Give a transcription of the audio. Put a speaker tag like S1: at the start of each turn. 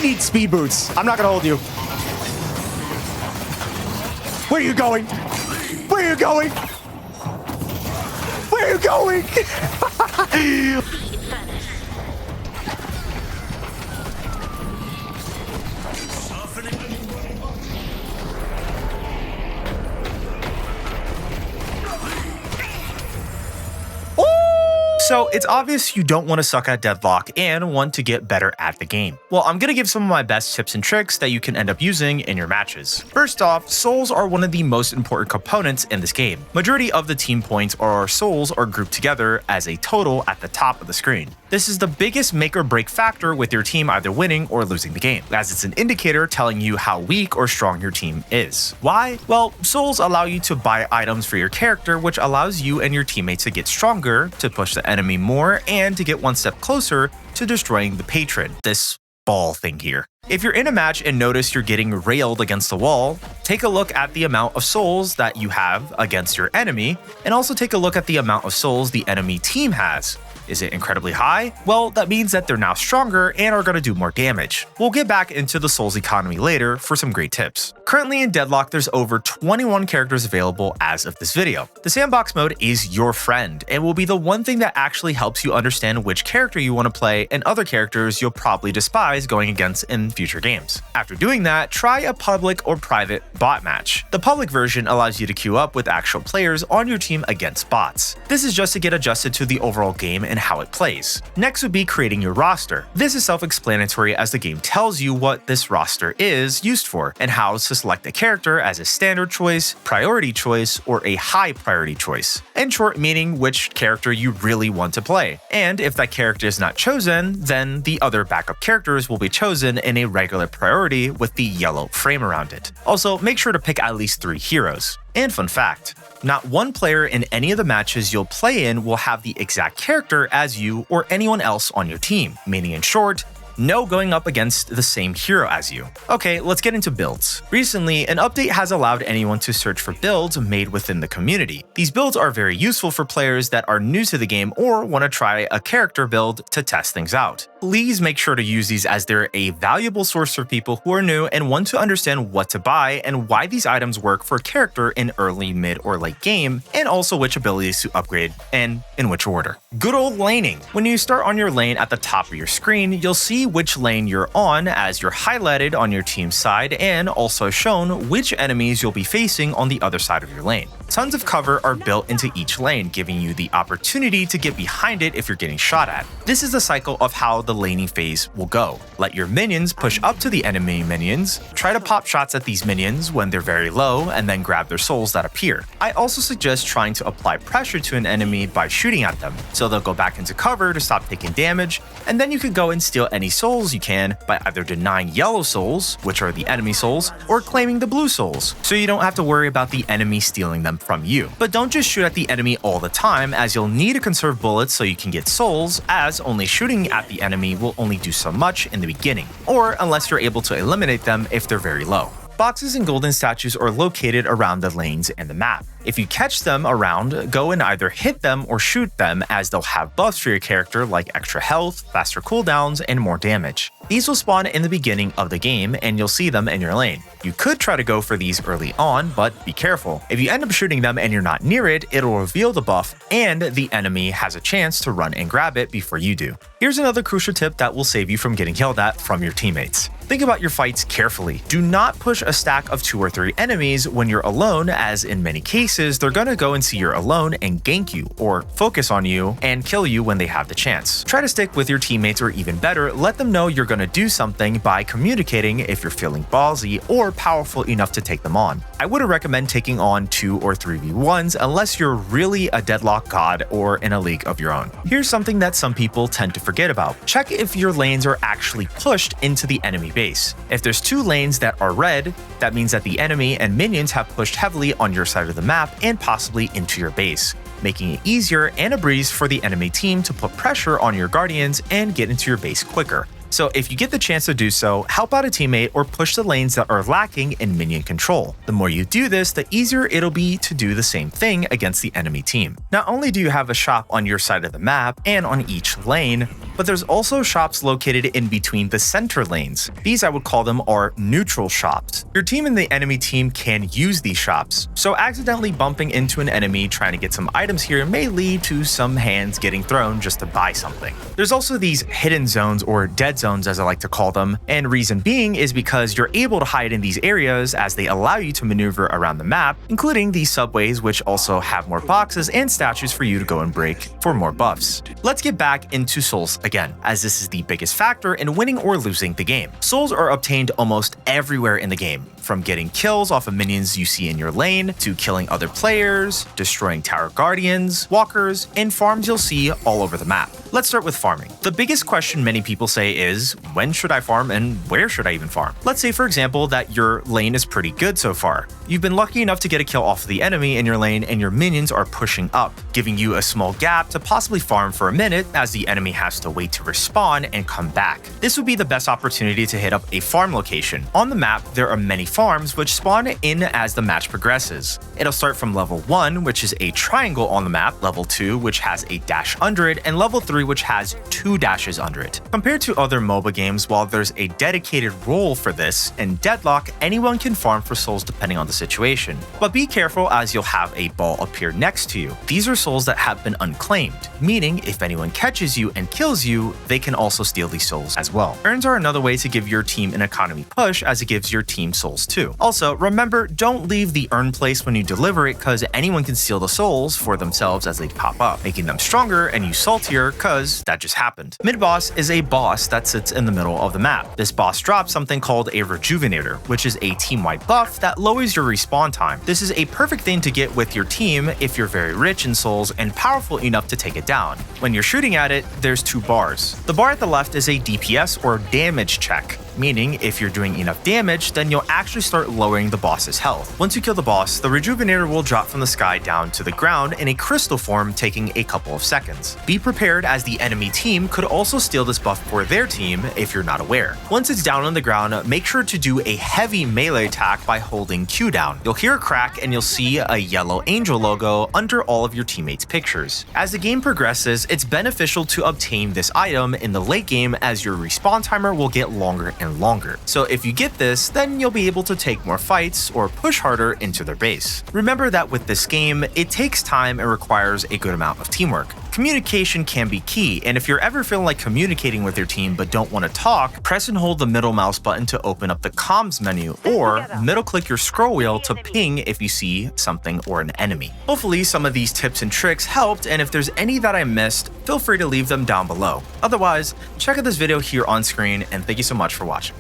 S1: need speed boots. I'm not gonna hold you. Where are you going? Where are you going? Where are you going?
S2: So it's obvious you don't want to suck at Deadlock and want to get better at the game. Well, I'm going to give some of my best tips and tricks that you can end up using in your matches. First off, souls are one of the most important components in this game. Majority of the team points or souls are grouped together as a total at the top of the screen. This is the biggest make or break factor with your team either winning or losing the game, as it's an indicator telling you how weak or strong your team is. Why? Well, souls allow you to buy items for your character, which allows you and your teammates to get stronger, to push the enemy more, and to get one step closer to destroying the patron, this ball thing here. If you're in a match and notice you're getting railed against the wall, take a look at the amount of souls that you have against your enemy, and also take a look at the amount of souls the enemy team has. Is it incredibly high? Well, that means that they're now stronger and are going to do more damage. We'll get back into the souls economy later for some great tips. Currently in Deadlock, there's over 21 characters available as of this video. The sandbox mode is your friend and will be the one thing that actually helps you understand which character you want to play and other characters you'll probably despise going against in future games. After doing that, try a public or private bot match. The public version allows you to queue up with actual players on your team against bots. This is just to get adjusted to the overall game and how it plays. Next would be creating your roster. This is self-explanatory as the game tells you what this roster is used for and how to select a character as a standard choice, priority choice, or a high priority choice. In short, meaning which character you really want to play. And if that character is not chosen, then the other backup characters will be chosen in a regular priority with the yellow frame around it. Also, make sure to pick at least 3 heroes. And fun fact, not one player in any of the matches you'll play in will have the exact character as you or anyone else on your team, meaning in short, no going up against the same hero as you. Okay, let's get into builds. Recently, an update has allowed anyone to search for builds made within the community. These builds are very useful for players that are new to the game or want to try a character build to test things out. Please make sure to use these as they're a valuable source for people who are new and want to understand what to buy and why these items work for a character in early, mid, or late game, and also which abilities to upgrade and in which order. Good Ol Laining. When you start on your lane at the top of your screen, you'll see which lane you're on as you're highlighted on your team's side and also shown which enemies you'll be facing on the other side of your lane. Tons of cover are built into each lane, giving you the opportunity to get behind it if you're getting shot at. This is the cycle of how the laning phase will go. Let your minions push up to the enemy minions, try to pop shots at these minions when they're very low, and then grab their souls that appear. I also suggest trying to apply pressure to an enemy by shooting at them, so they'll go back into cover to stop taking damage, and then you can go and steal any souls you can by either denying yellow souls, which are the enemy souls, or claiming the blue souls, so you don't have to worry about the enemy stealing them from you. But don't just shoot at the enemy all the time, as you'll need to conserve bullets so you can get souls, as only shooting at the enemy will only do so much in the beginning, or unless you're able to eliminate them if they're very low. Boxes and golden statues are located around the lanes and the map. If you catch them around, go and either hit them or shoot them, as they'll have buffs for your character like extra health, faster cooldowns, and more damage. These will spawn in the beginning of the game and you'll see them in your lane. You could try to go for these early on, but be careful. If you end up shooting them and you're not near it, it'll reveal the buff and the enemy has a chance to run and grab it before you do. Here's another crucial tip that will save you from getting yelled at from your teammates. Think about your fights carefully. Do not push a stack of 2 or 3 enemies when you're alone, as in many cases, they're gonna go and see you're alone and gank you, or focus on you and kill you when they have the chance. Try to stick with your teammates, or even better, let them know you're gonna do something by communicating if you're feeling ballsy or powerful enough to take them on. I wouldn't recommend taking on 2 or 3v1s unless you're really a Deadlock god or in a league of your own. Here's something that some people tend to forget about. Check if your lanes are actually pushed into the enemy base. If there's 2 lanes that are red, that means that the enemy and minions have pushed heavily on your side of the map and possibly into your base, making it easier and a breeze for the enemy team to put pressure on your guardians and get into your base quicker. So if you get the chance to do so, help out a teammate or push the lanes that are lacking in minion control. The more you do this, the easier it'll be to do the same thing against the enemy team. Not only do you have a shop on your side of the map and on each lane, but there's also shops located in between the center lanes. These, I would call them, are neutral shops. Your team and the enemy team can use these shops, so accidentally bumping into an enemy trying to get some items here may lead to some hands getting thrown just to buy something. There's also these hidden zones, or dead zones as I like to call them, and reason being is because you're able to hide in these areas as they allow you to maneuver around the map, including these subways, which also have more boxes and statues for you to go and break for more buffs. Let's get back into souls again, as this is the biggest factor in winning or losing the game. Souls are obtained almost everywhere in the game, from getting kills off of minions you see in your lane, to killing other players, destroying tower guardians, walkers, and farms you'll see all over the map. Let's start with farming. The biggest question many people say is, when should I farm and where should I even farm? Let's say, for example, that your lane is pretty good so far. You've been lucky enough to get a kill off of the enemy in your lane and your minions are pushing up, giving you a small gap to possibly farm for a minute as the enemy has to wait to respawn and come back. This would be the best opportunity to hit up a farm location. On the map, there are many farms which spawn in as the match progresses. It'll start from level 1, which is a triangle on the map, level 2, which has a dash under it, and level 3, which has 2 dashes under it. Compared to other MOBA games, while there's a dedicated role for this, in Deadlock, anyone can farm for souls depending on the situation. But be careful, as you'll have a ball appear next to you. These are souls that have been unclaimed, meaning if anyone catches you and kills you, they can also steal these souls as well. Urns are another way to give your team an economy push, as it gives your team souls too. Also, remember, don't leave the urn place when you deliver it, because anyone can steal the souls for themselves as they pop up, making them stronger and you saltier, because that just happened. Mid-boss is a boss that sits in the middle of the map. This boss drops something called a Rejuvenator, which is a team-wide buff that lowers your respawn time. This is a perfect thing to get with your team if you're very rich in souls and powerful enough to take it down. When you're shooting at it, there's 2 bars. The bar at the left is a DPS, or damage check, meaning if you're doing enough damage, then you'll actually start lowering the boss's health. Once you kill the boss, the Rejuvenator will drop from the sky down to the ground in a crystal form, taking a couple of seconds. Be prepared, as the enemy team could also steal this buff for their team if you're not aware. Once it's down on the ground, make sure to do a heavy melee attack by holding Q down. You'll hear a crack and you'll see a yellow angel logo under all of your teammates' pictures. As the game progresses, it's beneficial to obtain this item in the late game, as your respawn timer will get longer and longer. So if you get this, then you'll be able to take more fights or push harder into their base. Remember that with this game, it takes time and requires a good amount of teamwork. Communication can be key, and if you're ever feeling like communicating with your team but don't want to talk, press and hold the middle mouse button to open up the comms menu, or middle click your scroll wheel to ping if you see something or an enemy. Hopefully some of these tips and tricks helped, and if there's any that I missed, feel free to leave them down below. Otherwise, check out this video here on screen, and thank you so much for watching.